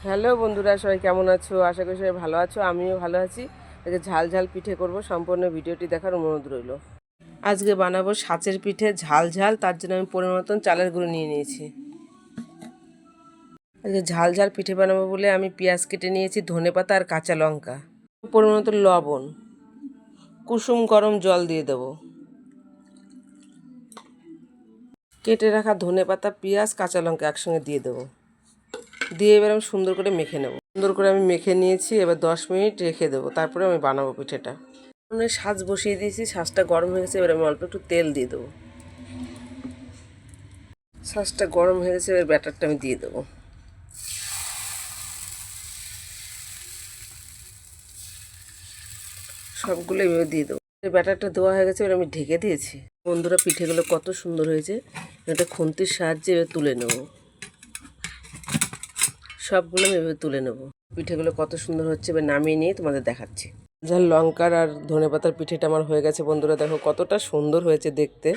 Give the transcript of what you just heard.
Hello বন্ধুরা, সবাই কেমন আছো? আশা করি সবাই ভালো আছো, আমিও ভালো আছি। আজকে ঝাল ঝাল পিঠে করব, সম্পূর্ণ ভিডিওটি দেখার অনুরোধ রইল। আজকে বানাবো সাঁচের পিঠে ঝাল ঝাল, তার জন্য আমি পরিমাণ মতন চালের গুঁড়ো নিয়ে নিয়েছি। আজকে ঝাল ঝাল পিঠে বানাবো বলে আমি পেঁয়াজ কেটে নিয়েছি, ধনেপাতা আর কাঁচা লঙ্কা, পরিমাণ মতন লবণ, কুসুম গরম জল দিয়ে দেবো। কেটে রাখা ধনেপাতা, পেঁয়াজ, কাঁচা লঙ্কা একসঙ্গে দিয়ে দেবো। দিয়ে এবার আমি সুন্দর করে মেখে নেব। সুন্দর করে আমি মেখে নিয়েছি, এবার 10 মিনিট রেখে দেবো, তারপরে আমি বানাবো পিঠেটা। আমি সাজ বসিয়ে দিয়েছি, সাজটা গরম হয়ে গেছে, এবার আমি অল্প একটু তেল দিয়ে দেবো। সাজটা গরম হয়ে গেছে, এবার ব্যাটারটা আমি দিয়ে দেবো। সবগুলো এভাবে দিয়ে দেবো। ব্যাটারটা দেওয়া হয়ে গেছে, এবার আমি ঢেকে দিয়েছি। বন্ধুরা, পিঠেগুলো কত সুন্দর হয়েছে। এটা খুন্তির সাহায্যে এবার তুলে নেব। সবগুলো আমি এভাবে তুলে নেব। পিঠেগুলো কত সুন্দর হচ্ছে, এবার নামিয়ে নিয়ে তোমাদের দেখাচ্ছি। ঝাল লঙ্কার আর ধনেপাতার পিঠেটা আমার হয়ে গেছে বন্ধুরা, দেখো কতটা সুন্দর হয়েছে দেখতে।